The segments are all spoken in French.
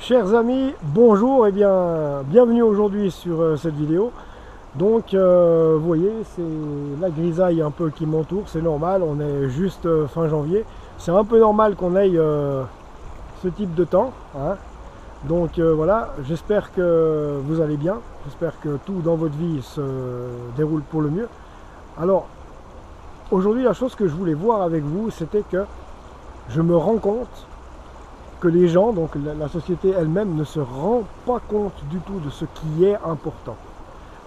Chers amis, bonjour et bien bienvenue aujourd'hui sur cette vidéo. Donc vous voyez, c'est la grisaille un peu qui m'entoure, c'est normal, on est juste fin janvier. C'est un peu normal qu'on aille ce type de temps, hein. Donc voilà, j'espère que vous allez bien, j'espère que tout dans votre vie se déroule pour le mieux. Alors aujourd'hui, la chose que je voulais voir avec vous, c'était que je me rends compte que les gens, donc la société elle-même, ne se rend pas compte du tout de ce qui est important.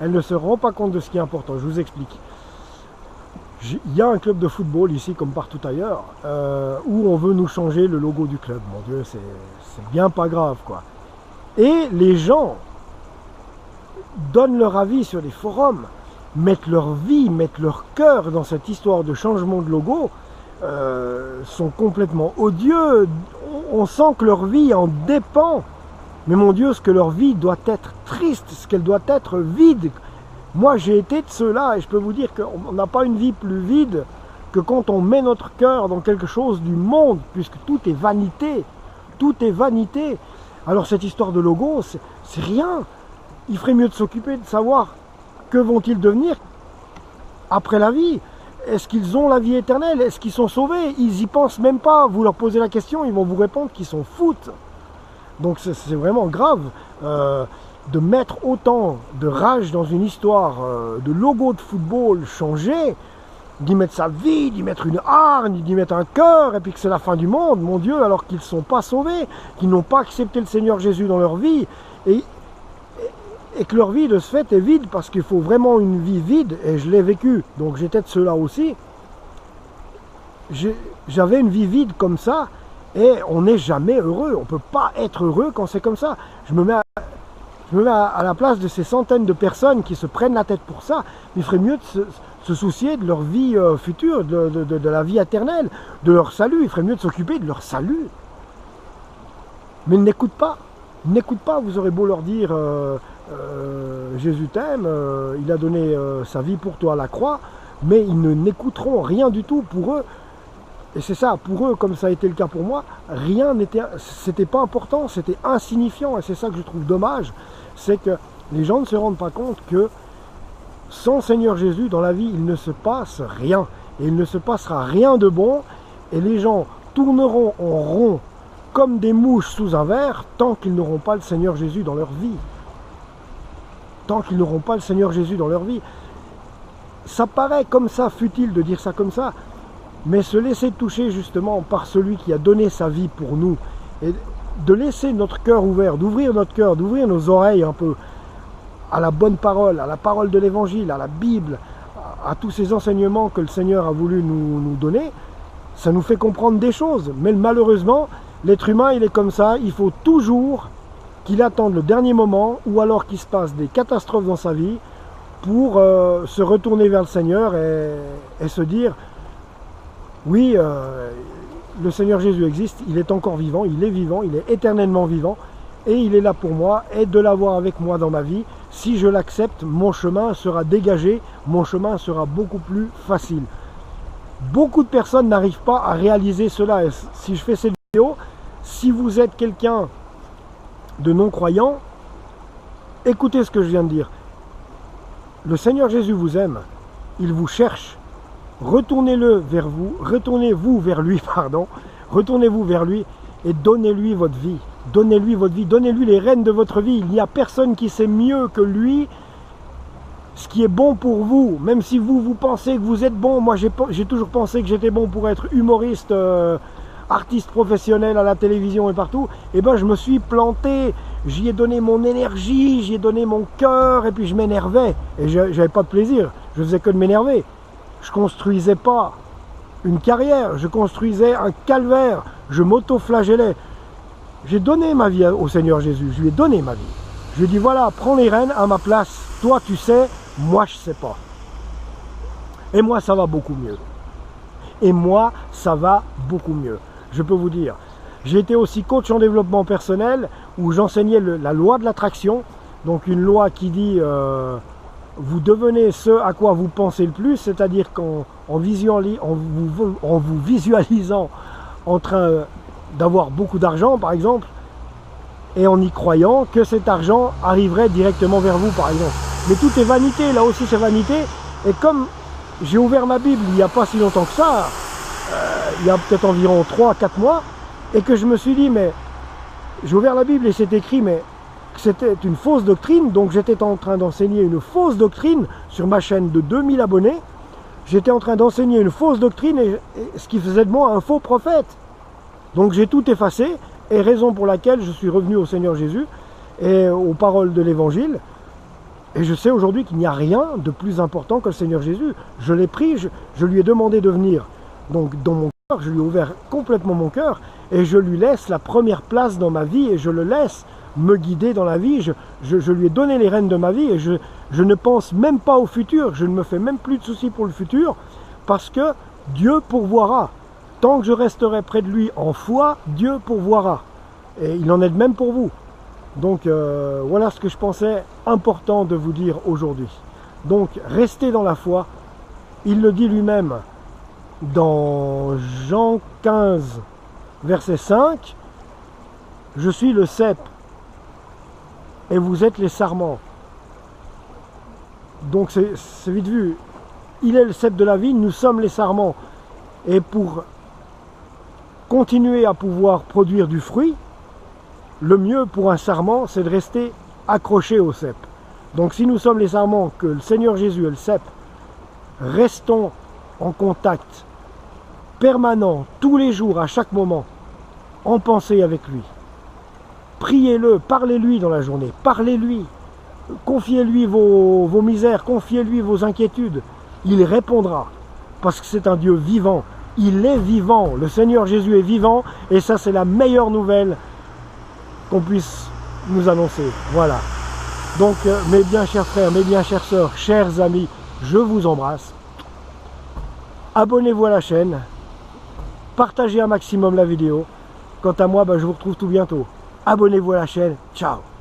Elle ne se rend pas compte de ce qui est important. Je vous explique. Il y a un club de football ici, comme partout ailleurs, où on veut nous changer le logo du club. Mon Dieu, c'est bien pas grave, quoi. Et les gens donnent leur avis sur les forums, mettent leur vie, mettent leur cœur dans cette histoire de changement de logo, sont complètement odieux. On sent que leur vie en dépend. Mais mon Dieu, ce que leur vie doit être triste, ce qu'elle doit être vide. Moi, j'ai été de ceux-là et je peux vous dire qu'on n'a pas une vie plus vide que quand on met notre cœur dans quelque chose du monde, puisque tout est vanité. Tout est vanité. Alors cette histoire de logo, c'est rien. Il ferait mieux de s'occuper de savoir que vont-ils devenir après la vie. Est-ce qu'ils ont la vie éternelle? Est-ce qu'ils sont sauvés? Ils y pensent même pas. Vous leur posez la question, ils vont vous répondre qu'ils s'en foutent. Donc c'est vraiment grave de mettre autant de rage dans une histoire de logo de football changé, d'y mettre sa vie, d'y mettre une hargne, d'y mettre un cœur, et puis que c'est la fin du monde, mon Dieu, alors qu'ils ne sont pas sauvés, qu'ils n'ont pas accepté le Seigneur Jésus dans leur vie, et que leur vie de ce fait est vide, parce qu'il faut vraiment une vie vide, et je l'ai vécu, donc j'étais de ceux-là aussi. J'avais une vie vide comme ça, et on n'est jamais heureux, on ne peut pas être heureux quand c'est comme ça. Je me mets à la place de ces centaines de personnes qui se prennent la tête pour ça, il ferait mieux de se soucier de leur vie future, de la vie éternelle, de leur salut, il ferait mieux de s'occuper de leur salut. Mais ils n'écoutent pas, vous aurez beau leur dire Jésus t'aime, il a donné sa vie pour toi à la croix, mais ils n'écouteront rien du tout pour eux. Et c'est ça, pour eux, comme ça a été le cas pour moi, rien c'était pas important, c'était insignifiant, et c'est ça que je trouve dommage, c'est que les gens ne se rendent pas compte que sans Seigneur Jésus, dans la vie, il ne se passe rien, et il ne se passera rien de bon, et les gens tourneront en rond comme des mouches sous un verre, tant qu'ils n'auront pas le Seigneur Jésus dans leur vie. Tant qu'ils n'auront pas le Seigneur Jésus dans leur vie. Ça paraît comme ça, futile de dire ça comme ça, mais se laisser toucher justement par celui qui a donné sa vie pour nous, et de laisser notre cœur ouvert, d'ouvrir notre cœur, d'ouvrir nos oreilles un peu à la bonne parole, à la parole de l'Évangile, à la Bible, à tous ces enseignements que le Seigneur a voulu nous donner, ça nous fait comprendre des choses. Mais malheureusement, l'être humain, il est comme ça, il faut toujours qu'il attende le dernier moment, ou alors qu'il se passe des catastrophes dans sa vie, pour se retourner vers le Seigneur et se dire: oui, le Seigneur Jésus existe, il est encore vivant, il est éternellement vivant, et il est là pour moi, et de l'avoir avec moi dans ma vie, si je l'accepte, mon chemin sera dégagé, mon chemin sera beaucoup plus facile. Beaucoup de personnes n'arrivent pas à réaliser cela, et si je fais cette vidéo, si vous êtes quelqu'un de non-croyant, écoutez ce que je viens de dire. Le Seigneur Jésus vous aime, il vous cherche. Retournez-le vers vous, retournez-vous vers lui, pardon, retournez-vous vers lui et donnez-lui votre vie. Donnez-lui votre vie, donnez-lui les rênes de votre vie. Il n'y a personne qui sait mieux que lui ce qui est bon pour vous. Même si vous pensez que vous êtes bon, moi j'ai toujours pensé que j'étais bon pour être humoriste, artiste professionnel à la télévision et partout. Et ben je me suis planté, j'y ai donné mon énergie, j'y ai donné mon cœur, et puis je m'énervais. Et j'avais pas de plaisir, je faisais que de m'énerver. Je ne construisais pas une carrière, je construisais un calvaire, je m'auto-flagellais. J'ai donné ma vie au Seigneur Jésus, je lui ai donné ma vie. Je lui ai dit: voilà, prends les rênes à ma place, toi tu sais, moi je ne sais pas. Et moi ça va beaucoup mieux. Et moi ça va beaucoup mieux, je peux vous dire. J'ai été aussi coach en développement personnel, où j'enseignais la loi de l'attraction, donc une loi qui dit... vous devenez ce à quoi vous pensez le plus, c'est-à-dire qu'en vous visualisant en train d'avoir beaucoup d'argent, par exemple, et en y croyant que cet argent arriverait directement vers vous, par exemple. Mais tout est vanité, là aussi c'est vanité. Et comme j'ai ouvert ma Bible il n'y a pas si longtemps que ça, il y a peut-être environ 3-4 mois, et que je me suis dit, mais j'ai ouvert la Bible et c'est écrit, mais c'était une fausse doctrine, donc j'étais en train d'enseigner une fausse doctrine sur ma chaîne de 2000 abonnés. J'étais en train d'enseigner une fausse doctrine, et ce qui faisait de moi un faux prophète. Donc j'ai tout effacé, et raison pour laquelle je suis revenu au Seigneur Jésus et aux paroles de l'Évangile. Et je sais aujourd'hui qu'il n'y a rien de plus important que le Seigneur Jésus. Je l'ai pris, je lui ai demandé de venir. Donc dans mon cœur, je lui ai ouvert complètement mon cœur, et je lui laisse la première place dans ma vie, et je le laisse me guider dans la vie. Je lui ai donné les rênes de ma vie, et je ne pense même pas au futur. Je ne me fais même plus de soucis pour le futur, parce que Dieu pourvoira. Tant que je resterai près de lui en foi, Dieu pourvoira. Et il en est de même pour vous. Donc voilà ce que je pensais important de vous dire aujourd'hui. Donc restez dans la foi. Il le dit lui-même dans Jean 15, verset 5. Je suis le cep et vous êtes les sarments. Donc c'est vite vu. Il est le cep de la vigne, nous sommes les sarments. Et pour continuer à pouvoir produire du fruit, le mieux pour un sarment, c'est de rester accroché au cep. Donc si nous sommes les sarments, que le Seigneur Jésus est le cep, restons en contact permanent, tous les jours, à chaque moment, en pensée avec lui. Priez-le, parlez-lui dans la journée, parlez-lui, confiez-lui vos misères, confiez-lui vos inquiétudes. Il répondra, parce que c'est un Dieu vivant. Il est vivant, le Seigneur Jésus est vivant, et ça c'est la meilleure nouvelle qu'on puisse nous annoncer. Voilà. Donc mes bien chers frères, mes bien chères sœurs, chers amis, je vous embrasse. Abonnez-vous à la chaîne, partagez un maximum la vidéo. Quant à moi, je vous retrouve tout bientôt. Abonnez-vous à la chaîne, ciao.